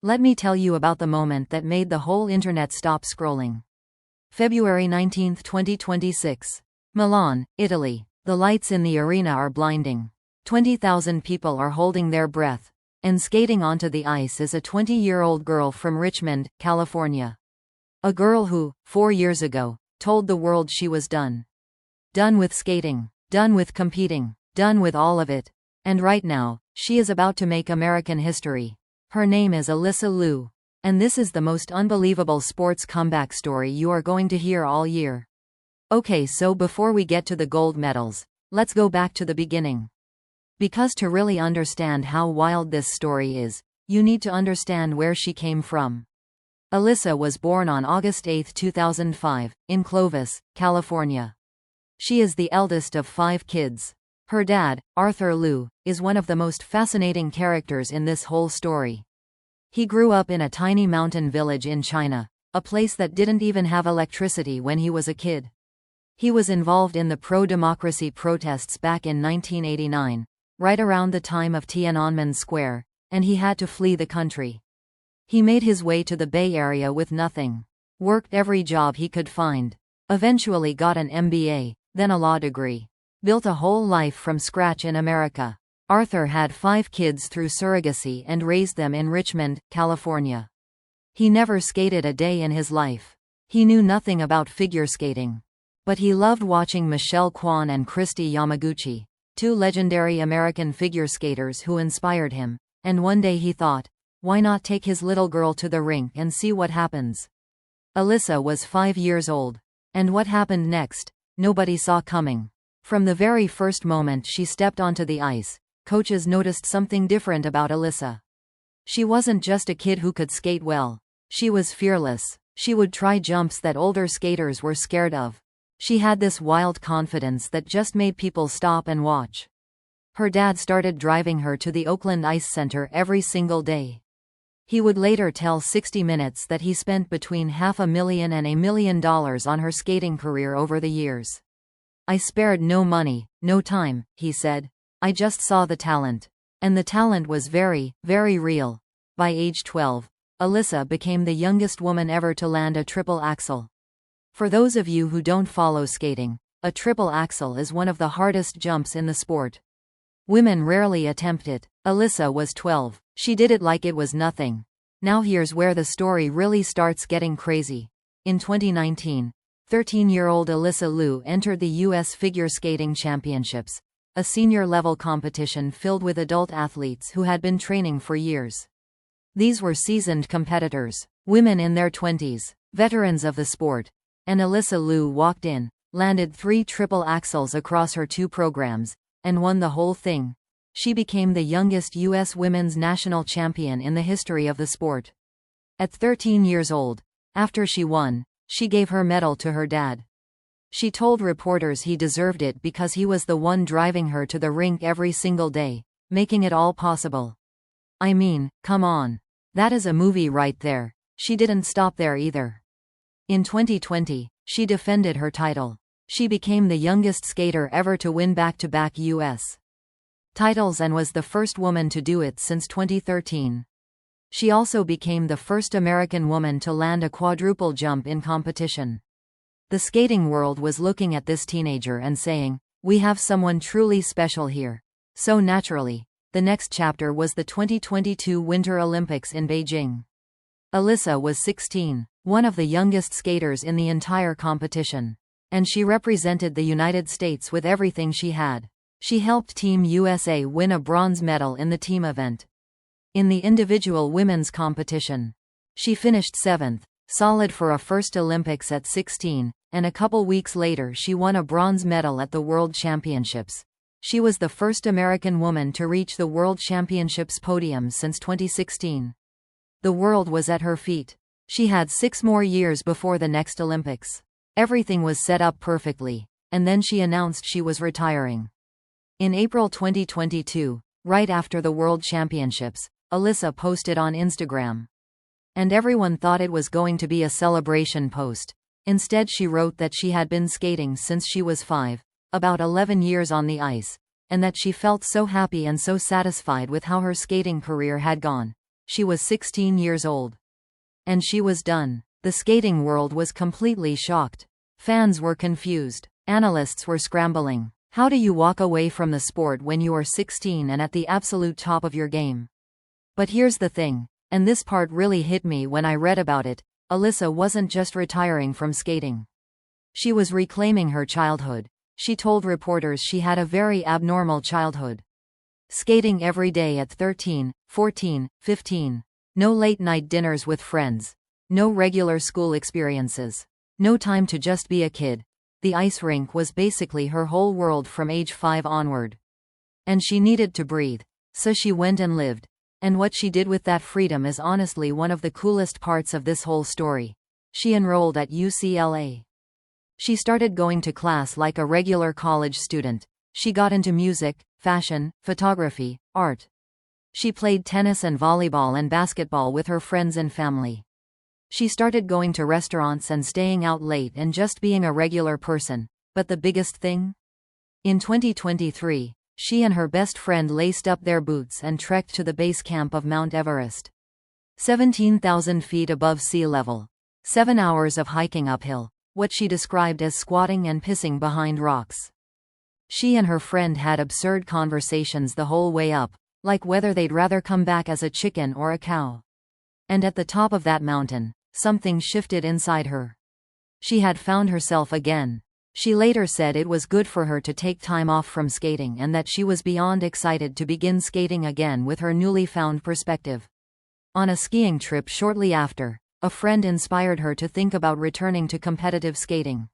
Let me tell you about the moment that made the whole internet stop scrolling. February 19, 2026. Milan, Italy. The lights in the arena are blinding. 20,000 people are holding their breath. And skating onto the ice is a 20-year-old girl from Richmond, California. A girl who, 4 years ago, told the world she was done. Done with skating. Done with competing. Done with all of it. And right now, she is about to make American history. Her name is Alysa Liu. And this is the most unbelievable sports comeback story you are going to hear all year. Okay, so before we get to the gold medals, let's go back to the beginning. Because to really understand how wild this story is, you need to understand where she came from. Alysa was born on August 8, 2005, in Clovis, California. She is the eldest of 5 kids. Her dad, Arthur Liu, is one of the most fascinating characters in this whole story. He grew up in a tiny mountain village in China, a place that didn't even have electricity when he was a kid. He was involved in the pro-democracy protests back in 1989, right around the time of Tiananmen Square, and he had to flee the country. He made his way to the Bay Area with nothing. Worked every job he could find. Eventually got an MBA, then a law degree. Built a whole life from scratch in America. Arthur had 5 kids through surrogacy and raised them in Richmond, California. He never skated a day in his life. He knew nothing about figure skating. But he loved watching Michelle Kwan and Christy Yamaguchi, 2 legendary American figure skaters who inspired him, and one day he thought, why not take his little girl to the rink and see what happens? Alysa was 5 years old. And what happened next, nobody saw coming. From the very first moment she stepped onto the ice, coaches noticed something different about Alysa. She wasn't just a kid who could skate well. She was fearless. She would try jumps that older skaters were scared of. She had this wild confidence that just made people stop and watch. Her dad started driving her to the Oakland Ice Center every single day. He would later tell 60 Minutes that he spent between $500,000 and $1 million on her skating career over the years. I spared no money, no time, he said. I just saw the talent. And the talent was very, very real. By age 12, Alysa became the youngest woman ever to land a triple axel. For those of you who don't follow skating, a triple axel is one of the hardest jumps in the sport. Women rarely attempt it. Alysa was 12. She did it like it was nothing. Now here's where the story really starts getting crazy. In 2019, 13-year-old Alysa Liu entered the U.S. Figure Skating Championships, a senior-level competition filled with adult athletes who had been training for years. These were seasoned competitors, women in their 20s, veterans of the sport. And Alysa Liu walked in, landed 3 triple axels across her 2 programs, and won the whole thing. She became the youngest U.S. women's national champion in the history of the sport. At 13 years old, after she won, she gave her medal to her dad. She told reporters he deserved it because he was the one driving her to the rink every single day, making it all possible. I mean, come on. That is a movie right there. She didn't stop there either. In 2020, she defended her title. She became the youngest skater ever to win back-to-back U.S. titles and was the first woman to do it since 2013. She also became the first American woman to land a quadruple jump in competition. The skating world was looking at this teenager and saying, we have someone truly special here. So naturally, the next chapter was the 2022 Winter Olympics in Beijing. Alysa was 16, one of the youngest skaters in the entire competition. And she represented the United States with everything she had. She helped Team USA win a bronze medal in the team event. In the individual women's competition, she finished 7th, solid for a first Olympics at 16, and a couple weeks later she won a bronze medal at the World Championships. She was the first American woman to reach the World Championships podium since 2016. The world was at her feet. She had 6 more years before the next Olympics. Everything was set up perfectly, and then she announced she was retiring. In April 2022, right after the World Championships, Alysa posted on Instagram. And everyone thought it was going to be a celebration post. Instead she wrote that she had been skating since she was 5, about 11 years on the ice, and that she felt so happy and so satisfied with how her skating career had gone. She was 16 years old. And she was done. The skating world was completely shocked. Fans were confused. Analysts were scrambling. How do you walk away from the sport when you are 16 and at the absolute top of your game? But here's the thing, and this part really hit me when I read about it. Alysa wasn't just retiring from skating. She was reclaiming her childhood. She told reporters she had a very abnormal childhood. Skating every day at 13, 14, 15. No late-night dinners with friends. No regular school experiences. No time to just be a kid. The ice rink was basically her whole world from age 5 onward. And she needed to breathe. So she went and lived. And what she did with that freedom is honestly one of the coolest parts of this whole story. She enrolled at UCLA. She started going to class like a regular college student. She got into music, fashion, photography, art. She played tennis and volleyball and basketball with her friends and family. She started going to restaurants and staying out late and just being a regular person. But the biggest thing? In 2023, she and her best friend laced up their boots and trekked to the base camp of Mount Everest. 17,000 feet above sea level. 7 hours of hiking uphill, what she described as squatting and pissing behind rocks. She and her friend had absurd conversations the whole way up, like whether they'd rather come back as a chicken or a cow. And at the top of that mountain, something shifted inside her. She had found herself again. She later said it was good for her to take time off from skating and that she was beyond excited to begin skating again with her newly found perspective. On a skiing trip shortly after, a friend inspired her to think about returning to competitive skating.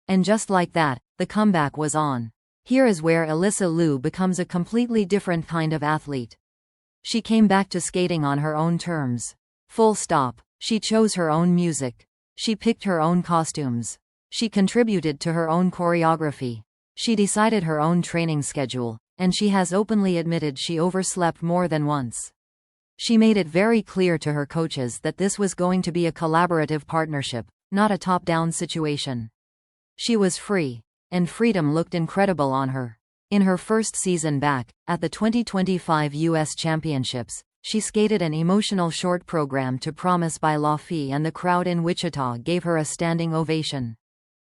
And just like that, the comeback was on. Here is where Alysa Liu becomes a completely different kind of athlete. She came back to skating on her own terms. Full stop. She chose her own music. She picked her own costumes. She contributed to her own choreography. She decided her own training schedule, and she has openly admitted she overslept more than once. She made it very clear to her coaches that this was going to be a collaborative partnership, not a top-down situation. She was free, and freedom looked incredible on her. In her first season back, at the 2025 U.S. Championships, she skated an emotional short program to Promise by Laufey and the crowd in Wichita gave her a standing ovation.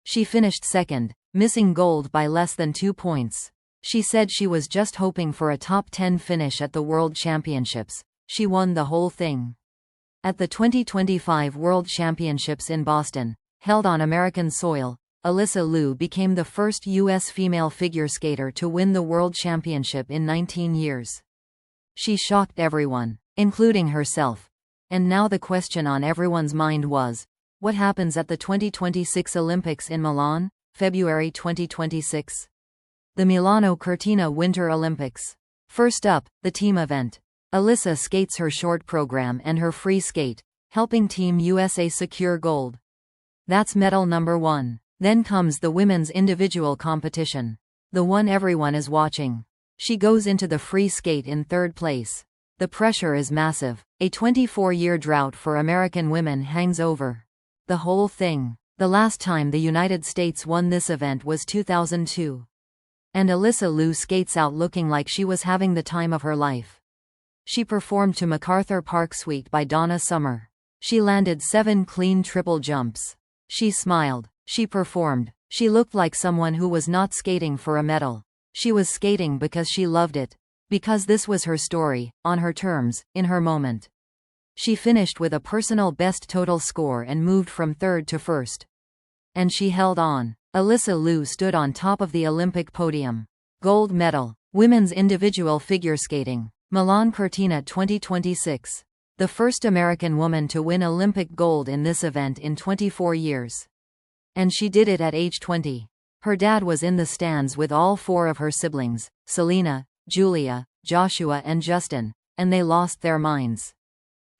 She finished second, missing gold by less than 2 points. She said she was just hoping for a top 10 finish at the World Championships. She won the whole thing. At the 2025 World Championships in Boston, held on American soil, Alysa Liu became the first U.S. female figure skater to win the World Championship in 19 years. She shocked everyone, including herself. And now the question on everyone's mind was, what happens at the 2026 Olympics in Milan, February 2026? The Milano Cortina Winter Olympics. First up, the team event. Alysa skates her short program and her free skate, helping Team USA secure gold. That's medal number 1. Then comes the women's individual competition. The one everyone is watching. She goes into the free skate in 3rd place. The pressure is massive. A 24-year drought for American women hangs over the whole thing. The last time the United States won this event was 2002. And Alysa Liu skates out looking like she was having the time of her life. She performed to MacArthur Park Suite by Donna Summer. She landed 7 clean triple jumps. She smiled. She performed. She looked like someone who was not skating for a medal. She was skating because she loved it. Because this was her story, on her terms, in her moment. She finished with a personal best total score and moved from 3rd to 1st. And she held on. Alysa Liu stood on top of the Olympic podium. Gold medal. Women's individual figure skating. Milan Cortina 2026. The first American woman to win Olympic gold in this event in 24 years. And she did it at age 20. Her dad was in the stands with all 4 of her siblings, Selena, Julia, Joshua and Justin, and they lost their minds.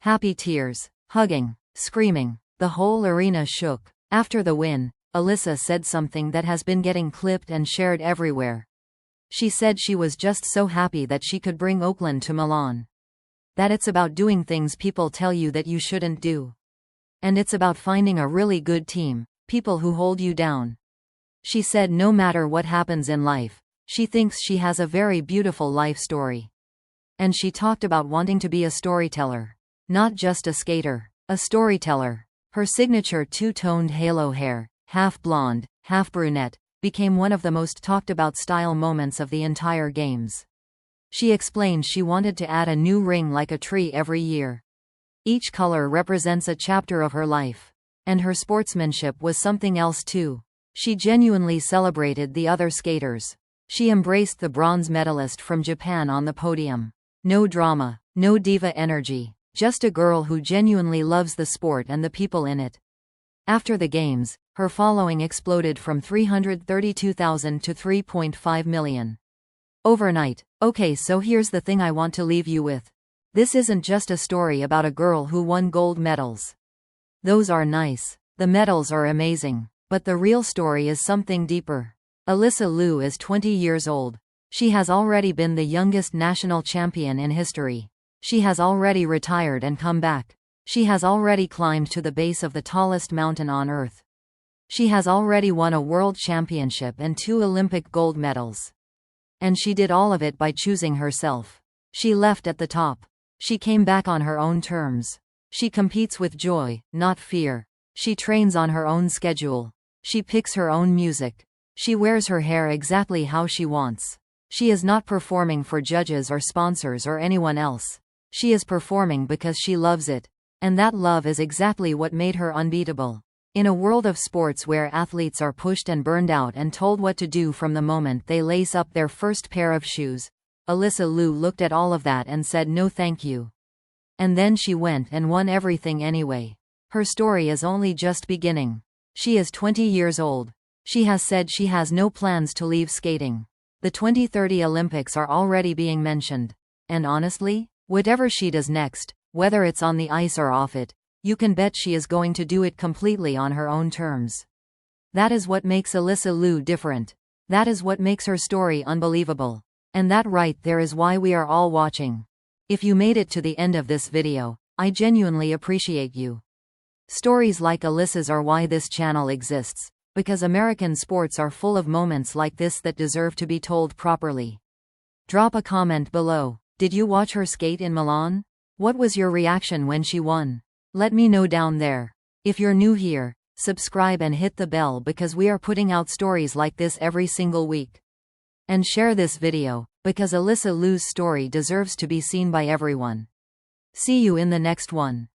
Happy tears, hugging, screaming, the whole arena shook. After the win, Alysa said something that has been getting clipped and shared everywhere. She said she was just so happy that she could bring Oakland to Milan. That it's about doing things people tell you that you shouldn't do. And it's about finding a really good team, people who hold you down. She said no matter what happens in life, she thinks she has a very beautiful life story. And she talked about wanting to be a storyteller. Not just a skater. A storyteller. Her signature two-toned halo hair, half blonde, half brunette, became one of the most talked about style moments of the entire games. She explained she wanted to add a new ring like a tree every year. Each color represents a chapter of her life. And her sportsmanship was something else too. She genuinely celebrated the other skaters. She embraced the bronze medalist from Japan on the podium. No drama, no diva energy, just a girl who genuinely loves the sport and the people in it. After the games, her following exploded from 332,000 to 3.5 million. Overnight. Okay, so here's the thing I want to leave you with. This isn't just a story about a girl who won gold medals. Those are nice. The medals are amazing. But the real story is something deeper. Alysa Liu is 20 years old. She has already been the youngest national champion in history. She has already retired and come back. She has already climbed to the base of the tallest mountain on earth. She has already won a world championship and 2 Olympic gold medals. And she did all of it by choosing herself. She left at the top. She came back on her own terms. She competes with joy, not fear. She trains on her own schedule. She picks her own music. She wears her hair exactly how she wants. She is not performing for judges or sponsors or anyone else. She is performing because she loves it. And that love is exactly what made her unbeatable. In a world of sports where athletes are pushed and burned out and told what to do from the moment they lace up their first pair of shoes, Alysa Liu looked at all of that and said no thank you. And then she went and won everything anyway. Her story is only just beginning. She is 20 years old. She has said she has no plans to leave skating. The 2030 Olympics are already being mentioned. And honestly, whatever she does next, whether it's on the ice or off it, you can bet she is going to do it completely on her own terms. That is what makes Alysa Liu different. That is what makes her story unbelievable. And that right there is why we are all watching. If you made it to the end of this video, I genuinely appreciate you. Stories like Alysa's are why this channel exists, because American sports are full of moments like this that deserve to be told properly. Drop a comment below. Did you watch her skate in Milan? What was your reaction when she won? Let me know down there. If you're new here, subscribe and hit the bell because we are putting out stories like this every single week. And share this video, because Alysa Liu's story deserves to be seen by everyone. See you in the next one.